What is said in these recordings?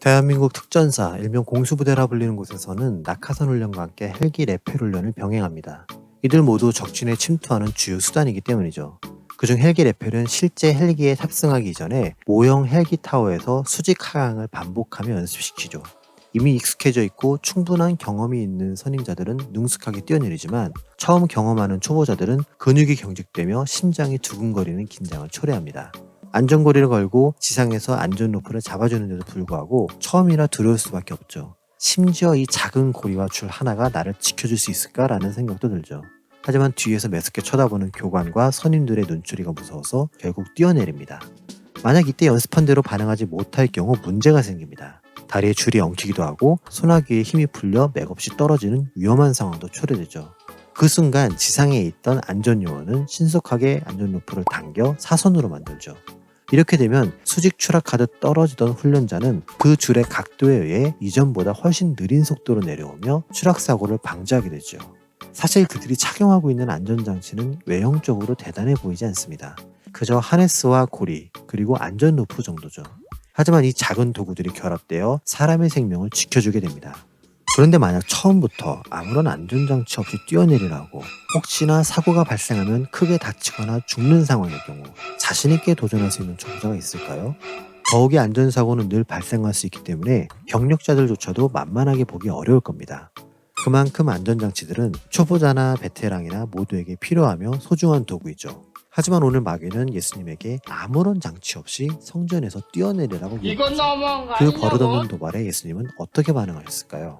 대한민국 특전사, 일명 공수부대라 불리는 곳에서는 낙하산 훈련과 함께 헬기 레펠 훈련을 병행합니다. 이들 모두 적진에 침투하는 주요 수단이기 때문이죠. 그중 헬기 레펠은 실제 헬기에 탑승하기 전에 모형 헬기 타워에서 수직 하강을 반복하며 연습시키죠. 이미 익숙해져 있고 충분한 경험이 있는 선임자들은 능숙하게 뛰어내리지만 처음 경험하는 초보자들은 근육이 경직되며 심장이 두근거리는 긴장을 초래합니다. 안전고리를 걸고 지상에서 안전로프를 잡아주는데도 불구하고 처음이라 두려울 수밖에 없죠. 심지어 이 작은 고리와 줄 하나가 나를 지켜줄 수 있을까라는 생각도 들죠. 하지만 뒤에서 매섭게 쳐다보는 교관과 선임들의 눈초리가 무서워서 결국 뛰어내립니다. 만약 이때 연습한 대로 반응하지 못할 경우 문제가 생깁니다. 다리에 줄이 엉키기도 하고 소나기에 힘이 풀려 맥없이 떨어지는 위험한 상황도 초래되죠. 그 순간 지상에 있던 안전요원은 신속하게 안전로프를 당겨 사선으로 만들죠. 이렇게 되면 수직 추락하듯 떨어지던 훈련자는 그 줄의 각도에 의해 이전보다 훨씬 느린 속도로 내려오며 추락사고를 방지하게 되죠. 사실 그들이 착용하고 있는 안전장치는 외형적으로 대단해 보이지 않습니다. 그저 하네스와 고리, 그리고 안전루프 정도죠. 하지만 이 작은 도구들이 결합되어 사람의 생명을 지켜주게 됩니다. 그런데 만약 처음부터 아무런 안전장치 없이 뛰어내리라고 혹시나 사고가 발생하면 크게 다치거나 죽는 상황일 경우 자신있게 도전할 수 있는 초보자가 있을까요? 더욱이 안전사고는 늘 발생할 수 있기 때문에 경력자들조차도 만만하게 보기 어려울 겁니다. 그만큼 안전장치들은 초보자나 베테랑이나 모두에게 필요하며 소중한 도구이죠. 하지만 오늘 마귀는 예수님에게 아무런 장치 없이 성전에서 뛰어내리라고 요구하죠. 그 버릇없는 도발에 예수님은 어떻게 반응하셨을까요?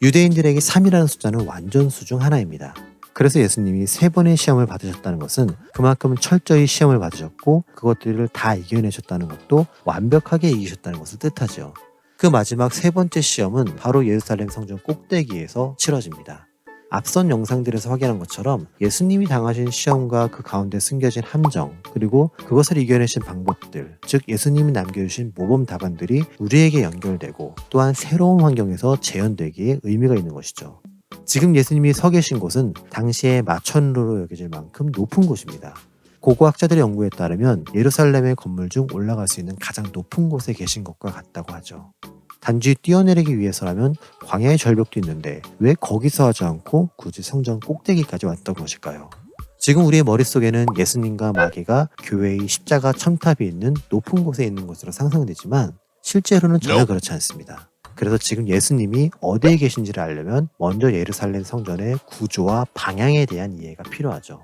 유대인들에게 3이라는 숫자는 완전수 중 하나입니다. 그래서 예수님이 3번의 시험을 받으셨다는 것은 그만큼 철저히 시험을 받으셨고 그것들을 다 이겨내셨다는 것도 완벽하게 이기셨다는 것을 뜻하죠. 그 마지막 3번째 시험은 바로 예루살렘 성전 꼭대기에서 치러집니다. 앞선 영상들에서 확인한 것처럼 예수님이 당하신 시험과 그 가운데 숨겨진 함정, 그리고 그것을 이겨내신 방법들, 즉 예수님이 남겨주신 모범 답안들이 우리에게 연결되고 또한 새로운 환경에서 재현되기에 의미가 있는 것이죠. 지금 예수님이 서 계신 곳은 당시의 마천루로 여겨질 만큼 높은 곳입니다. 고고학자들의 연구에 따르면 예루살렘의 건물 중 올라갈 수 있는 가장 높은 곳에 계신 것과 같다고 하죠. 단지 뛰어내리기 위해서라면 광야의 절벽도 있는데 왜 거기서 하지 않고 굳이 성전 꼭대기까지 왔던 것일까요? 지금 우리의 머릿속에는 예수님과 마귀가 교회의 십자가 첨탑이 있는 높은 곳에 있는 것으로 상상되지만 실제로는 전혀 그렇지 않습니다. 그래서 지금 예수님이 어디에 계신지를 알려면 먼저 예루살렘 성전의 구조와 방향에 대한 이해가 필요하죠.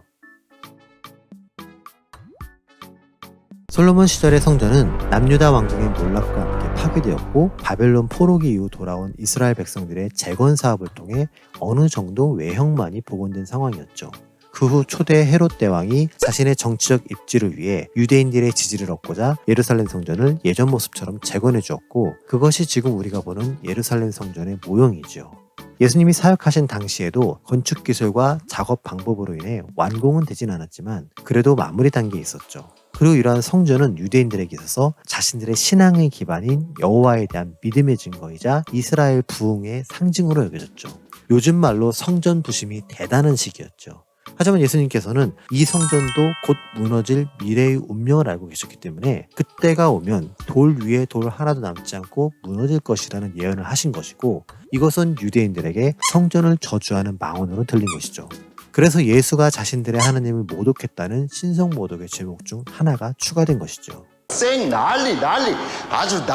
솔로몬 시절의 성전은 남유다 왕국의 몰락과 함께 파괴되었고 바벨론 포로기 이후 돌아온 이스라엘 백성들의 재건 사업을 통해 어느 정도 외형만이 복원된 상황이었죠. 그 후 초대 헤롯 대왕이 자신의 정치적 입지를 위해 유대인들의 지지를 얻고자 예루살렘 성전을 예전 모습처럼 재건해 주었고 그것이 지금 우리가 보는 예루살렘 성전의 모형이죠. 예수님이 사역하신 당시에도 건축 기술과 작업 방법으로 인해 완공은 되진 않았지만 그래도 마무리 단계에 있었죠. 그리고 이러한 성전은 유대인들에게 있어서 자신들의 신앙의 기반인 여호와에 대한 믿음의 증거이자 이스라엘 부흥의 상징으로 여겨졌죠. 요즘 말로 성전 부심이 대단한 시기였죠. 하지만 예수님께서는 이 성전도 곧 무너질 미래의 운명을 알고 계셨기 때문에 그때가 오면 돌 위에 돌 하나도 남지 않고 무너질 것이라는 예언을 하신 것이고 이것은 유대인들에게 성전을 저주하는 망언으로 들린 것이죠. 그래서 예수가 자신들의 하나님을 모독했다는 신성모독의 제목 중 하나가 추가된 것이죠. 아주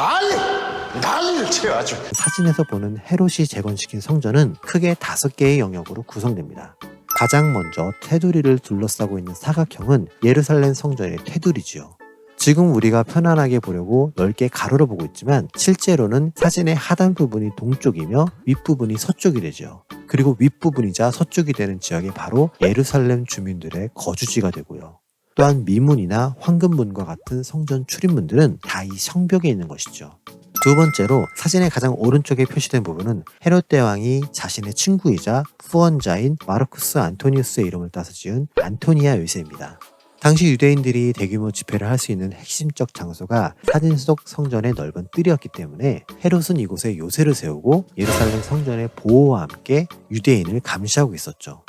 난리를 쳐요 아주. 사진에서 보는 헤롯이 재건시킨 성전은 크게 5개의 영역으로 구성됩니다. 가장 먼저 테두리를 둘러싸고 있는 사각형은 예루살렘 성전의 테두리지요. 지금 우리가 편안하게 보려고 넓게 가로로 보고 있지만 실제로는 사진의 하단 부분이 동쪽이며 윗부분이 서쪽이 되죠. 그리고 윗부분이자 서쪽이 되는 지역이 바로 예루살렘 주민들의 거주지가 되고요. 또한 미문이나 황금문과 같은 성전 출입문들은 다 이 성벽에 있는 것이죠. 두 번째로 사진의 가장 오른쪽에 표시된 부분은 헤롯 대왕이 자신의 친구이자 후원자인 마르쿠스 안토니우스의 이름을 따서 지은 안토니아 요새입니다. 당시 유대인들이 대규모 집회를 할 수 있는 핵심적 장소가 사진 속 성전의 넓은 뜰이었기 때문에 헤롯은 이곳에 요새를 세우고 예루살렘 성전의 보호와 함께 유대인을 감시하고 있었죠.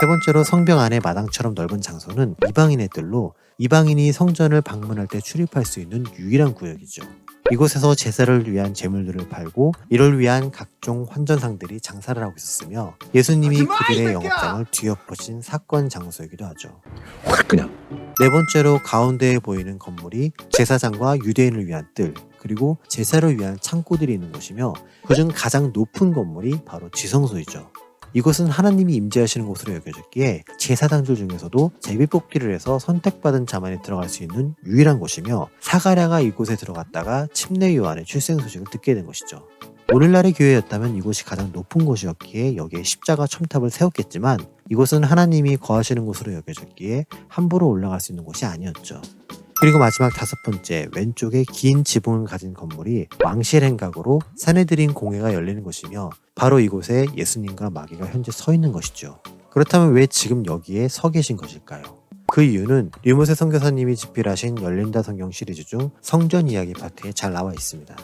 세 번째로 성벽 안에 마당처럼 넓은 장소는 이방인의 뜰로 이방인이 성전을 방문할 때 출입할 수 있는 유일한 구역이죠. 이곳에서 제사를 위한 제물들을 팔고 이를 위한 각종 환전상들이 장사를 하고 있었으며 예수님이 그들의 영업장을 뒤엎으신 사건 장소이기도 하죠. 확 그냥. 네 번째로 가운데에 보이는 건물이 제사장과 유대인을 위한 뜰, 그리고 제사를 위한 창고들이 있는 곳이며 그중 가장 높은 건물이 바로 지성소이죠. 이곳은 하나님이 임재하시는 곳으로 여겨졌기에 제사장들 중에서도 제비뽑기를 해서 선택받은 자만이 들어갈 수 있는 유일한 곳이며 사가랴가 이곳에 들어갔다가 침례 요한의 출생 소식을 듣게 된 것이죠. 오늘날의 교회였다면 이곳이 가장 높은 곳이었기에 여기에 십자가 첨탑을 세웠겠지만 이곳은 하나님이 거하시는 곳으로 여겨졌기에 함부로 올라갈 수 있는 곳이 아니었죠. 그리고 마지막 다섯 번째, 왼쪽에 긴 지붕을 가진 건물이 왕실 행각으로 사내들인 공회가 열리는 곳이며 바로 이곳에 예수님과 마귀가 현재 서 있는 것이죠. 그렇다면 왜 지금 여기에 서 계신 것일까요? 그 이유는 류모세 선교사님이 집필하신 열린다 성경 시리즈 중 성전 이야기 파트에 잘 나와 있습니다.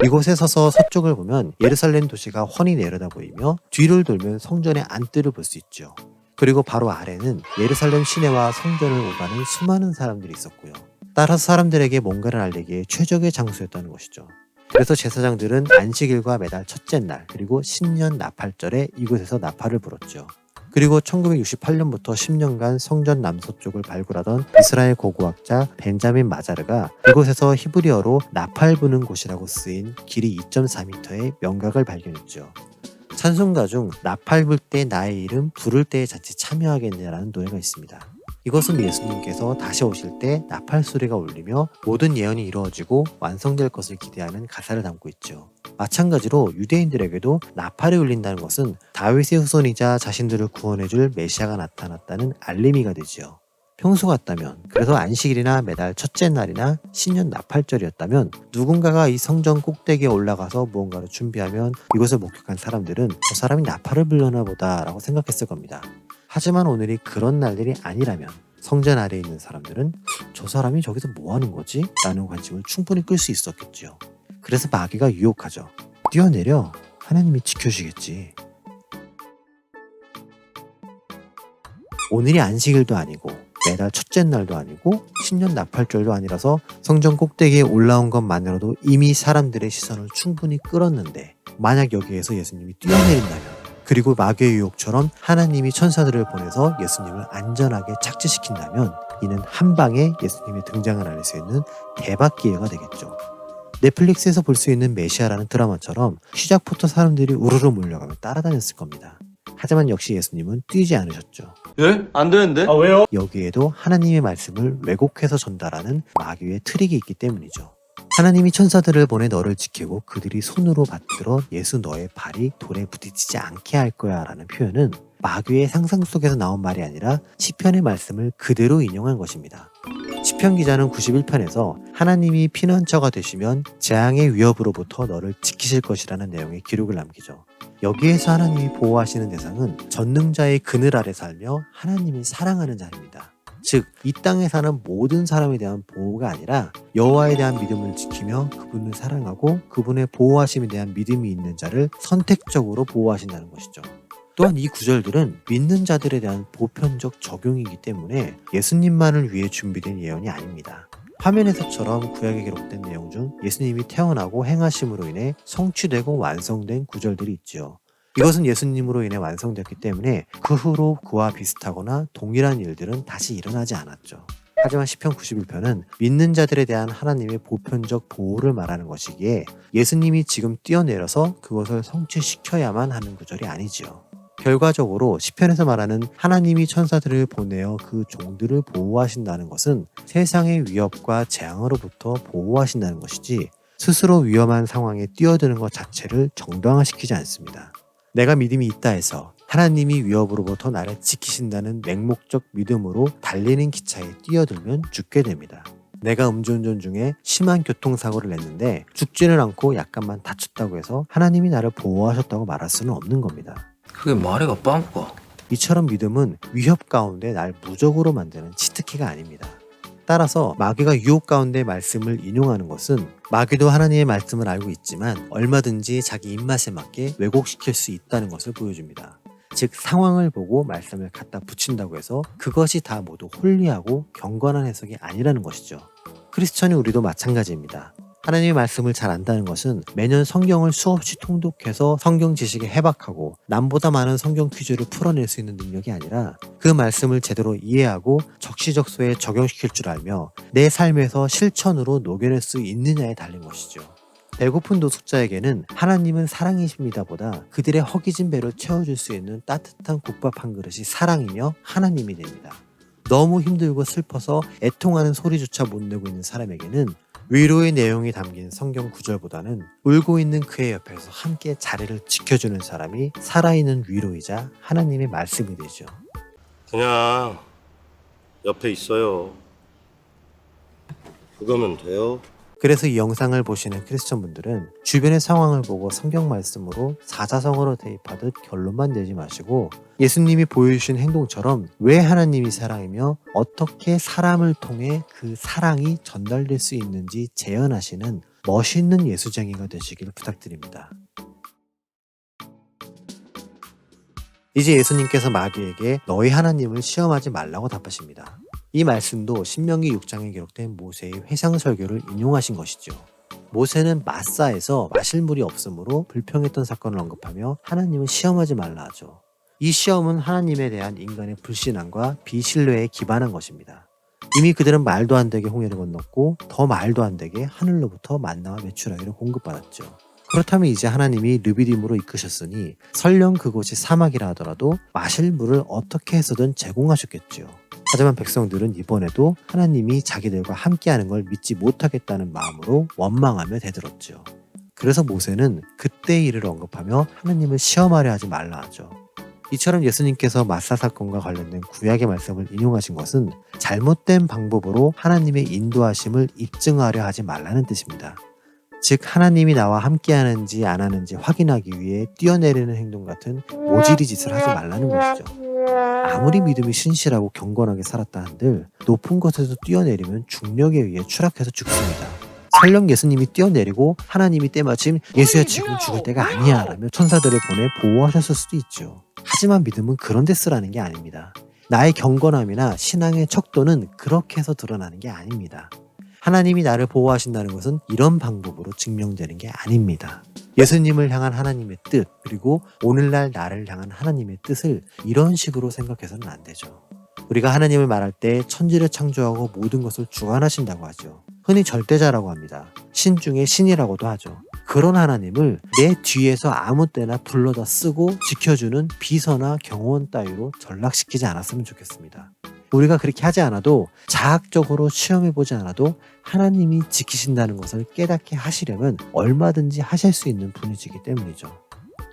이곳에 서서 서쪽을 보면 예루살렘 도시가 훤히 내려다 보이며 뒤를 돌면 성전의 안뜰을 볼 수 있죠. 그리고 바로 아래는 예루살렘 시내와 성전을 오가는 수많은 사람들이 있었고요. 따라서 사람들에게 뭔가를 알리기에 최적의 장소였다는 것이죠. 그래서 제사장들은 안식일과 매달 첫째 날 그리고 신년 나팔절에 이곳에서 나팔을 불었죠. 그리고 1968년부터 10년간 성전 남서쪽을 발굴하던 이스라엘 고고학자 벤자민 마자르가 이곳에서 히브리어로 나팔 부는 곳이라고 쓰인 길이 2.4m의 명각을 발견했죠. 찬송가 중 나팔 불 때 나의 이름 부를 때에 자칫 참여하겠네라는 노래가 있습니다. 이것은 예수님께서 다시 오실 때 나팔 소리가 울리며 모든 예언이 이루어지고 완성될 것을 기대하는 가사를 담고 있죠. 마찬가지로 유대인들에게도 나팔이 울린다는 것은 다윗의 후손이자 자신들을 구원해줄 메시아가 나타났다는 알림이가 되지요. 평소 같다면, 그래서 안식일이나 매달 첫째 날이나 신년 나팔절이었다면 누군가가 이 성전 꼭대기에 올라가서 무언가를 준비하면 이곳을 목격한 사람들은 저 사람이 나팔을 불려나 보다 라고 생각했을 겁니다. 하지만 오늘이 그런 날들이 아니라면 성전 아래에 있는 사람들은 저 사람이 저기서 뭐 하는 거지? 라는 관심을 충분히 끌 수 있었겠지요. 그래서 마귀가 유혹하죠. 뛰어내려, 하나님이 지켜주시겠지. 오늘이 안식일도 아니고 매달 첫째 날도 아니고 신년 나팔절도 아니라서 성전 꼭대기에 올라온 것만으로도 이미 사람들의 시선을 충분히 끌었는데 만약 여기에서 예수님이 뛰어내린다면, 그리고 마귀의 유혹처럼 하나님이 천사들을 보내서 예수님을 안전하게 착지시킨다면 이는 한 방에 예수님의 등장을 알릴 수 있는 대박 기회가 되겠죠. 넷플릭스에서 볼 수 있는 메시아라는 드라마처럼 시작부터 사람들이 우르르 몰려가며 따라다녔을 겁니다. 하지만 역시 예수님은 뛰지 않으셨죠. 예? 안 되는데? 아, 왜요? 여기에도 하나님의 말씀을 왜곡해서 전달하는 마귀의 트릭이 있기 때문이죠. 하나님이 천사들을 보내 너를 지키고 그들이 손으로 받들어 예수 너의 발이 돌에 부딪히지 않게 할 거야 라는 표현은 마귀의 상상 속에서 나온 말이 아니라 시편의 말씀을 그대로 인용한 것입니다. 시편 기자는 91편에서 하나님이 피난처가 되시면 재앙의 위협으로부터 너를 지키실 것이라는 내용의 기록을 남기죠. 여기에서 하나님이 보호하시는 대상은 전능자의 그늘 아래 살며 하나님을 사랑하는 자입니다. 즉, 이 땅에 사는 모든 사람에 대한 보호가 아니라 여호와에 대한 믿음을 지키며 그분을 사랑하고 그분의 보호하심에 대한 믿음이 있는 자를 선택적으로 보호하신다는 것이죠. 또한 이 구절들은 믿는 자들에 대한 보편적 적용이기 때문에 예수님만을 위해 준비된 예언이 아닙니다. 화면에서처럼 구약에 기록된 내용 중 예수님이 태어나고 행하심으로 인해 성취되고 완성된 구절들이 있지요. 이것은 예수님으로 인해 완성됐기 때문에 그 후로 그와 비슷하거나 동일한 일들은 다시 일어나지 않았죠. 하지만 시편 91편은 믿는 자들에 대한 하나님의 보편적 보호를 말하는 것이기에 예수님이 지금 뛰어내려서 그것을 성취시켜야만 하는 구절이 아니지요. 결과적으로 시편에서 말하는 하나님이 천사들을 보내어 그 종들을 보호하신다는 것은 세상의 위협과 재앙으로부터 보호하신다는 것이지 스스로 위험한 상황에 뛰어드는 것 자체를 정당화시키지 않습니다. 내가 믿음이 있다 해서 하나님이 위협으로부터 나를 지키신다는 맹목적 믿음으로 달리는 기차에 뛰어들면 죽게 됩니다. 내가 음주운전 중에 심한 교통사고를 냈는데 죽지는 않고 약간만 다쳤다고 해서 하나님이 나를 보호하셨다고 말할 수는 없는 겁니다. 그게 말이가 빵꾸가. 이처럼 믿음은 위협 가운데 날 무적으로 만드는 치트키가 아닙니다. 따라서 마귀가 유혹 가운데 말씀을 인용하는 것은 마귀도 하나님의 말씀을 알고 있지만 얼마든지 자기 입맛에 맞게 왜곡시킬 수 있다는 것을 보여줍니다. 즉 상황을 보고 말씀을 갖다 붙인다고 해서 그것이 다 모두 홀리하고 경건한 해석이 아니라는 것이죠. 크리스천인 우리도 마찬가지입니다. 하나님의 말씀을 잘 안다는 것은 매년 성경을 수없이 통독해서 성경 지식에 해박하고 남보다 많은 성경 퀴즈를 풀어낼 수 있는 능력이 아니라 그 말씀을 제대로 이해하고 적시적소에 적용시킬 줄 알며 내 삶에서 실천으로 녹여낼 수 있느냐에 달린 것이죠. 배고픈 노숙자에게는 하나님은 사랑이십니다 보다 그들의 허기진 배를 채워줄 수 있는 따뜻한 국밥 한 그릇이 사랑이며 하나님이 됩니다. 너무 힘들고 슬퍼서 애통하는 소리조차 못 내고 있는 사람에게는 위로의 내용이 담긴 성경 구절보다는 울고 있는 그의 옆에서 함께 자리를 지켜주는 사람이 살아있는 위로이자 하나님의 말씀이 되죠. 그냥 옆에 있어요. 그거면 돼요. 그래서 이 영상을 보시는 크리스천분들은 주변의 상황을 보고 성경 말씀으로 사자성어로 대입하듯 결론만 내지 마시고 예수님이 보여주신 행동처럼 왜 하나님이 사랑이며 어떻게 사람을 통해 그 사랑이 전달될 수 있는지 재현하시는 멋있는 예수쟁이가 되시길 부탁드립니다. 이제 예수님께서 마귀에게 너희 하나님을 시험하지 말라고 답하십니다. 이 말씀도 신명기 6장에 기록된 모세의 회상설교를 인용하신 것이죠. 모세는 마사에서 마실 물이 없으므로 불평했던 사건을 언급하며 하나님을 시험하지 말라 하죠. 이 시험은 하나님에 대한 인간의 불신앙과 비신뢰에 기반한 것입니다. 이미 그들은 말도 안 되게 홍해를 건넜고 더 말도 안 되게 하늘로부터 만나와 메추라기를 공급받았죠. 그렇다면 이제 하나님이 르비딤으로 이끄셨으니 설령 그곳이 사막이라 하더라도 마실 물을 어떻게 해서든 제공하셨겠죠. 하지만 백성들은 이번에도 하나님이 자기들과 함께하는 걸 믿지 못하겠다는 마음으로 원망하며 대들었죠. 그래서 모세는 그때의 일을 언급하며 하나님을 시험하려 하지 말라 하죠. 이처럼 예수님께서 마사 사건과 관련된 구약의 말씀을 인용하신 것은 잘못된 방법으로 하나님의 인도하심을 입증하려 하지 말라는 뜻입니다. 즉 하나님이 나와 함께하는지 안 하는지 확인하기 위해 뛰어내리는 행동 같은 모질이 짓을 하지 말라는 것이죠. 아무리 믿음이 신실하고 경건하게 살았다 한들 높은 곳에서 뛰어내리면 중력에 의해 추락해서 죽습니다. 설령 예수님이 뛰어내리고 하나님이 때마침 예수야 지금 죽을 때가 아니야 라며 천사들을 보내 보호하셨을 수도 있죠. 하지만 믿음은 그런 데 쓰라는 게 아닙니다. 나의 경건함이나 신앙의 척도는 그렇게 해서 드러나는 게 아닙니다. 하나님이 나를 보호하신다는 것은 이런 방법으로 증명되는 게 아닙니다. 예수님을 향한 하나님의 뜻, 그리고 오늘날 나를 향한 하나님의 뜻을 이런 식으로 생각해서는 안 되죠. 우리가 하나님을 말할 때 천지를 창조하고 모든 것을 주관하신다고 하죠. 흔히 절대자라고 합니다. 신 중에 신이라고도 하죠. 그런 하나님을 내 뒤에서 아무 때나 불러다 쓰고 지켜주는 비서나 경호원 따위로 전락시키지 않았으면 좋겠습니다. 우리가 그렇게 하지 않아도 자학적으로 시험해보지 않아도 하나님이 지키신다는 것을 깨닫게 하시려면 얼마든지 하실 수 있는 분이시기 때문이죠.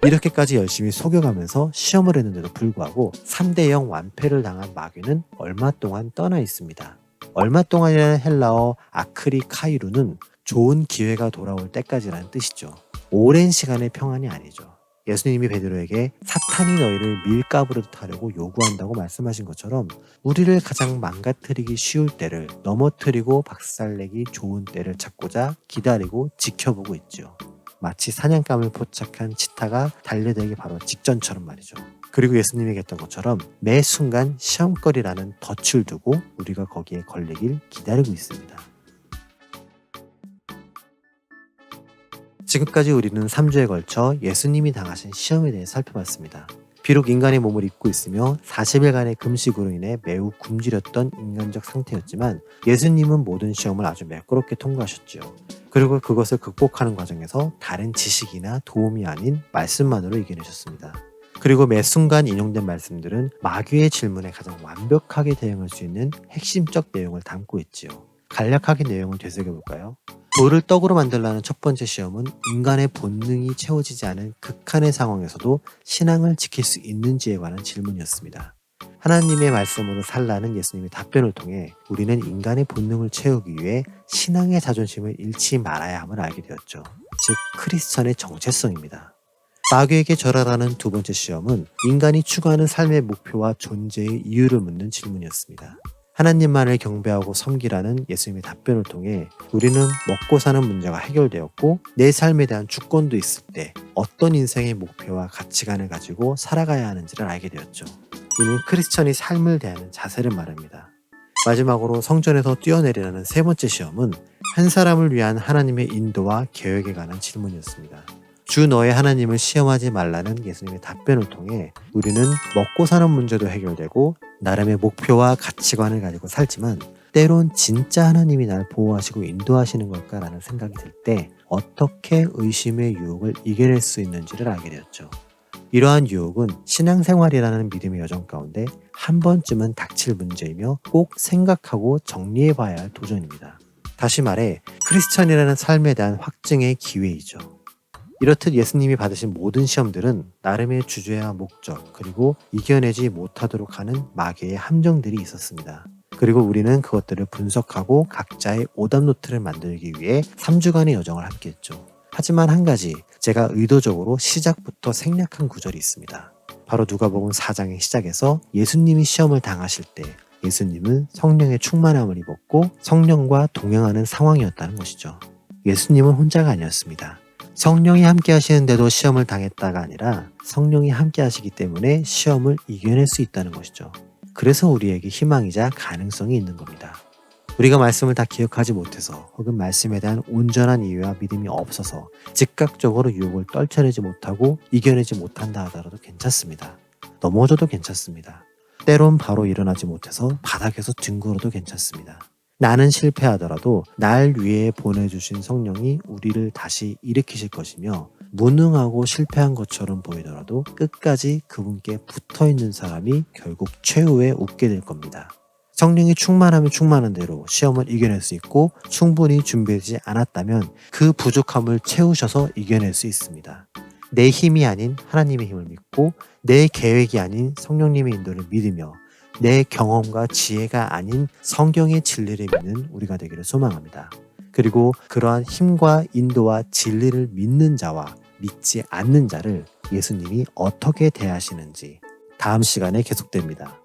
이렇게까지 열심히 속여가면서 시험을 했는데도 불구하고 3대0 완패를 당한 마귀는 얼마 동안 떠나 있습니다. 얼마 동안이라는 헬라어 아크리카이루는 좋은 기회가 돌아올 때까지라는 뜻이죠. 오랜 시간의 평안이 아니죠. 예수님이 베드로에게 사탄이 너희를 밀가부르듯 하려고 요구한다고 말씀하신 것처럼 우리를 가장 망가뜨리기 쉬울 때를 넘어뜨리고 박살내기 좋은 때를 찾고자 기다리고 지켜보고 있죠. 마치 사냥감을 포착한 치타가 달려들기 바로 직전처럼 말이죠. 그리고 예수님이 얘기했던 것처럼 매 순간 시험거리라는 덫을 두고 우리가 거기에 걸리길 기다리고 있습니다. 지금까지 우리는 3주에 걸쳐 예수님이 당하신 시험에 대해 살펴봤습니다. 비록 인간의 몸을 입고 있으며 40일간의 금식으로 인해 매우 굶주렸던 인간적 상태였지만 예수님은 모든 시험을 아주 매끄럽게 통과하셨죠. 그리고 그것을 극복하는 과정에서 다른 지식이나 도움이 아닌 말씀만으로 이겨내셨습니다. 그리고 매 순간 인용된 말씀들은 마귀의 질문에 가장 완벽하게 대응할 수 있는 핵심적 내용을 담고 있지요. 간략하게 내용을 되새겨볼까요? 돌을 떡으로 만들라는 첫 번째 시험은 인간의 본능이 채워지지 않은 극한의 상황에서도 신앙을 지킬 수 있는지에 관한 질문이었습니다. 하나님의 말씀으로 살라는 예수님의 답변을 통해 우리는 인간의 본능을 채우기 위해 신앙의 자존심을 잃지 말아야 함을 알게 되었죠. 즉 크리스천의 정체성입니다. 마귀에게 절하라는 두 번째 시험은 인간이 추구하는 삶의 목표와 존재의 이유를 묻는 질문이었습니다. 하나님만을 경배하고 섬기라는 예수님의 답변을 통해 우리는 먹고 사는 문제가 해결되었고 내 삶에 대한 주권도 있을 때 어떤 인생의 목표와 가치관을 가지고 살아가야 하는지를 알게 되었죠. 이는 크리스천이 삶을 대하는 자세를 말합니다. 마지막으로 성전에서 뛰어내리라는 세 번째 시험은 한 사람을 위한 하나님의 인도와 계획에 관한 질문이었습니다. 주 너의 하나님을 시험하지 말라는 예수님의 답변을 통해 우리는 먹고 사는 문제도 해결되고 나름의 목표와 가치관을 가지고 살지만 때론 진짜 하나님이 날 보호하시고 인도하시는 걸까라는 생각이 들 때 어떻게 의심의 유혹을 이겨낼 수 있는지를 알게 되었죠. 이러한 유혹은 신앙생활이라는 믿음의 여정 가운데 한 번쯤은 닥칠 문제이며 꼭 생각하고 정리해 봐야 할 도전입니다. 다시 말해 크리스천이라는 삶에 대한 확증의 기회이죠. 이렇듯 예수님이 받으신 모든 시험들은 나름의 주제와 목적 그리고 이겨내지 못하도록 하는 마귀의 함정들이 있었습니다. 그리고 우리는 그것들을 분석하고 각자의 오답 노트를 만들기 위해 3주간의 여정을 함께했죠. 하지만 한 가지 제가 의도적으로 시작부터 생략한 구절이 있습니다. 바로 누가복음 4장의 시작에서 예수님이 시험을 당하실 때 예수님은 성령의 충만함을 입었고 성령과 동행하는 상황이었다는 것이죠. 예수님은 혼자가 아니었습니다. 성령이 함께 하시는데도 시험을 당했다가 아니라 성령이 함께 하시기 때문에 시험을 이겨낼 수 있다는 것이죠. 그래서 우리에게 희망이자 가능성이 있는 겁니다. 우리가 말씀을 다 기억하지 못해서 혹은 말씀에 대한 온전한 이해와 믿음이 없어서 즉각적으로 유혹을 떨쳐내지 못하고 이겨내지 못한다 하더라도 괜찮습니다. 넘어져도 괜찮습니다. 때론 바로 일어나지 못해서 바닥에서 뒹굴어도 괜찮습니다. 나는 실패하더라도 날 위해 보내주신 성령이 우리를 다시 일으키실 것이며 무능하고 실패한 것처럼 보이더라도 끝까지 그분께 붙어있는 사람이 결국 최후에 웃게 될 겁니다. 성령이 충만하면 충만한 대로 시험을 이겨낼 수 있고 충분히 준비되지 않았다면 그 부족함을 채우셔서 이겨낼 수 있습니다. 내 힘이 아닌 하나님의 힘을 믿고 내 계획이 아닌 성령님의 인도를 믿으며 내 경험과 지혜가 아닌 성경의 진리를 믿는 우리가 되기를 소망합니다. 그리고 그러한 힘과 인도와 진리를 믿는 자와 믿지 않는 자를 예수님이 어떻게 대하시는지 다음 시간에 계속됩니다.